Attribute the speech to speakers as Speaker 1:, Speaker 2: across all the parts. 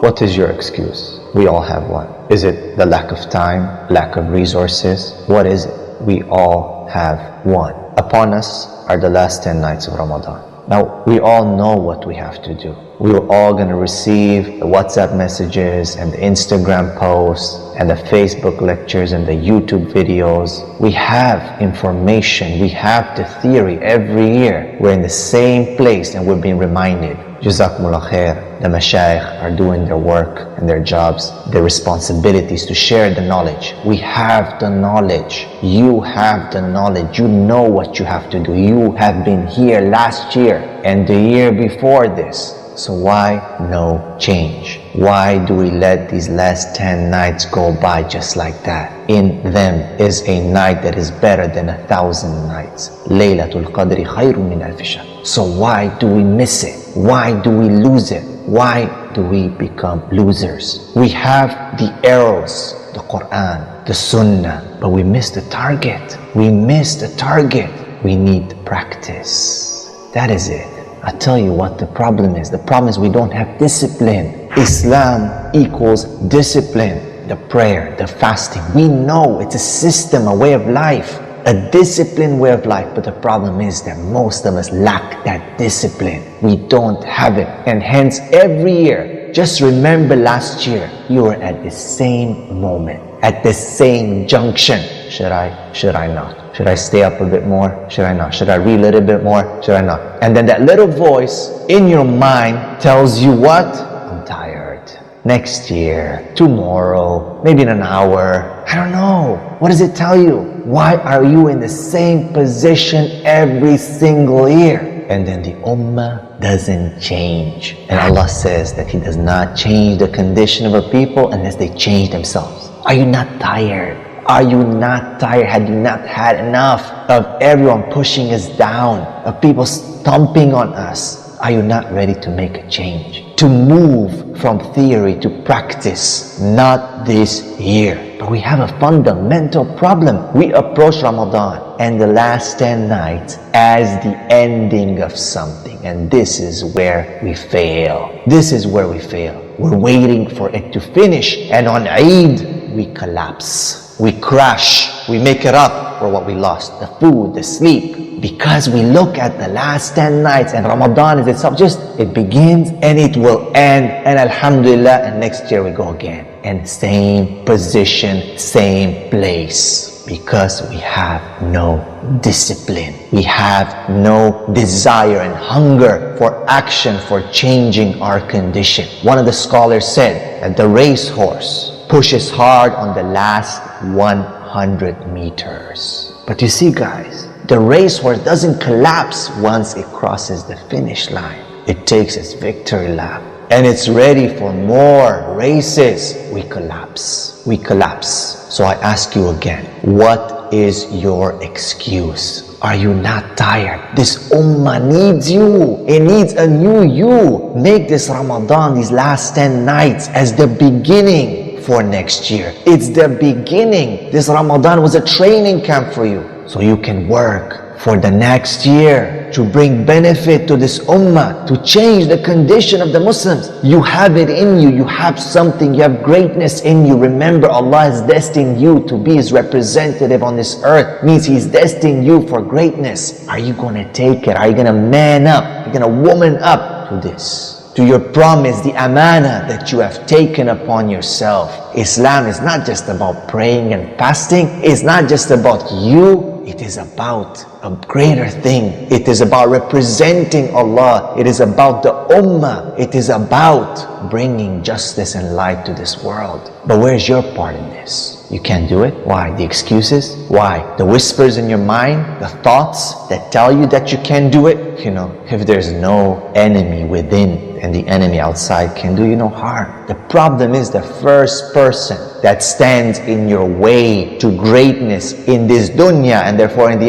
Speaker 1: What is your excuse? We all have one. Is it the lack of time, lack of resources? What is it? We all have one. Upon us are the last 10 nights of Ramadan. Now, we all know what we have to do. We're all going to receive the WhatsApp messages and the Instagram posts and the Facebook lectures and the YouTube videos. We have information, we have the theory every year. We're in the same place and we're being reminded. Jazakumullah khair. The mashayikh are doing their work and their jobs, their responsibilities to share the knowledge. We have the knowledge. You have the knowledge. You know what you have to do. You have been here last year and the year before this. So why no change? Why do we let these last 10 nights go by just like that? In them is a night that is better than 1,000 nights. Laylatul Qadr khayrun min alf shahr. So why do we miss it? Why do we lose it? Why do we become losers? We have the arrows, the Qur'an, the Sunnah, but we miss the target. We miss the target. We need practice. That is it. I tell you what the problem is. The problem is we don't have discipline. Islam equals discipline. The prayer, the fasting. We know it's a system, a way of life, a disciplined way of life. But the problem is that most of us lack that discipline. We don't have it. And hence every year, just remember last year, you were at the same moment, at the same junction. Should I not? Should I stay up a bit more? Should I not? Should I read a little bit more? Should I not? And then that little voice in your mind tells you what? I'm tired. Next year, tomorrow, maybe in an hour. I don't know. What does it tell you? Why are you in the same position every single year? And then the ummah doesn't change. And Allah says that He does not change the condition of our people unless they change themselves. Are you not tired? Are you not tired? Had you not had enough of everyone pushing us down, of people stomping on us? Are you not ready to make a change? To move from theory to practice? Not this year. But we have a fundamental problem. We approach Ramadan and the last 10 nights as the ending of something. And this is where we fail. This is where we fail. We're waiting for it to finish. And on Eid, we collapse. We crash, we make it up for what we lost, the food, the sleep, because we look at the last 10 nights and Ramadan is itself just, it begins and it will end, and alhamdulillah, and next year we go again. And same position, same place, because we have no discipline. We have no desire and hunger for action, for changing our condition. One of the scholars said that the racehorse pushes hard on the last 100 meters. But you see guys, the racehorse doesn't collapse once it crosses the finish line. It takes its victory lap and it's ready for more races. We collapse. We collapse. So I ask you again, what is your excuse? Are you not tired? This ummah needs you. It needs a new you. Make this Ramadan, these last 10 nights, as the beginning for next year. It's the beginning. This Ramadan was a training camp for you, so you can work for the next year to bring benefit to this ummah, to change the condition of the Muslims. You have it in you. You have something. You have greatness in you. Remember, Allah has destined you to be His representative on this earth. Means He's destined you for greatness. Are you going to take it? Are you going to man up? Are you going to woman up to this? To your promise, the amana that you have taken upon yourself. Islam is not just about praying and fasting. It's not just about you. It is about a greater thing. It is about representing Allah. It is about the ummah. It is about bringing justice and light to this world. But where's your part in this? You can't do it. Why? The excuses? Why? The whispers in your mind, the thoughts that tell you that you can't do it. You know, if there's no enemy within and the enemy outside can do you no harm. The problem is the first person that stands in your way to greatness in this dunya and therefore in the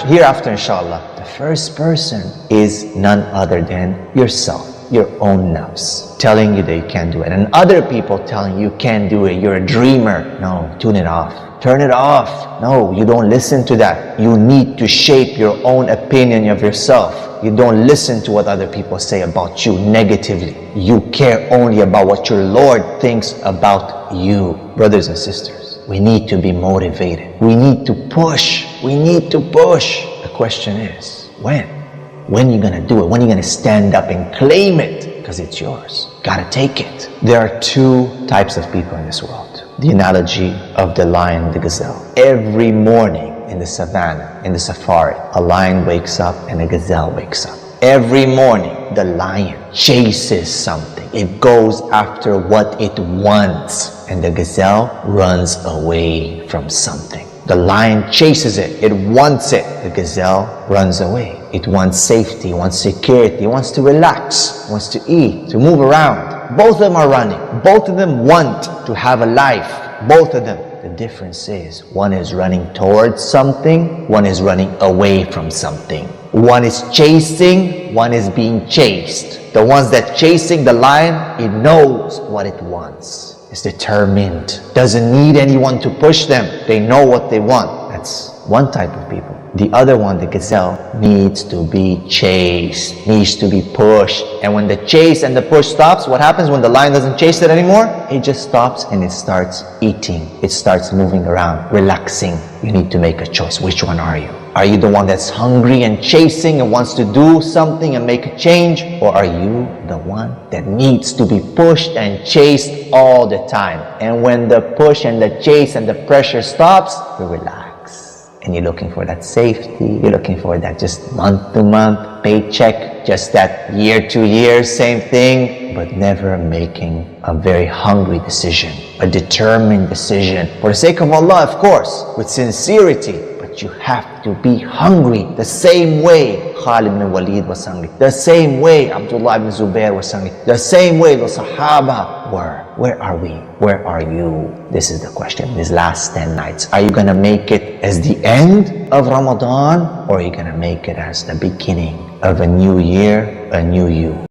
Speaker 1: hereafter inshallah. The first person is none other than yourself, your own nafs, telling you that you can't do it. And other people telling you can't do it, you're a dreamer. No, tune it off. Turn it off. No, you don't listen to that. You need to shape your own opinion of yourself. You don't listen to what other people say about you negatively. You care only about what your Lord thinks about you. Brothers and sisters, we need to be motivated. We need to push. We need to push. The question is, when? When are you going to do it? When are you going to stand up and claim it? Because it's yours. Gotta take it. There are two types of people in this world. The analogy of the lion and the gazelle. Every morning in the savannah, in the safari, a lion wakes up and a gazelle wakes up. Every morning, the lion chases something. It goes after what it wants. And the gazelle runs away from something. The lion chases it. It wants it. The gazelle runs away. It wants safety, wants security, wants to relax, wants to eat, to move around. Both of them are running. Both of them want to have a life. Both of them. The difference is one is running towards something, one is running away from something. One is chasing, one is being chased. The ones that chasing the lion, it knows what it wants. It's determined. Doesn't need anyone to push them. They know what they want. That's one type of people. The other one, the gazelle, needs to be chased, needs to be pushed. And when the chase and the push stops, what happens when the lion doesn't chase it anymore? It just stops and it starts eating. It starts moving around, relaxing. You need to make a choice. Which one are you? Are you the one that's hungry and chasing and wants to do something and make a change? Or are you the one that needs to be pushed and chased all the time? And when the push and the chase and the pressure stops, you relax. And you're looking for that safety, you're looking for that just month-to-month paycheck, just that year-to-year same thing, but never making a very hungry decision, a determined decision. For the sake of Allah, of course, with sincerity, but you have to be hungry the same way Khalid ibn Walid was hungry, the same way Abdullah ibn Zubair was hungry, the same way the Sahaba were. Where are we? Where are you? This is the question. These last 10 nights. Are you going to make it as the end of Ramadan, or are you going to make it as the beginning of a new year, a new you?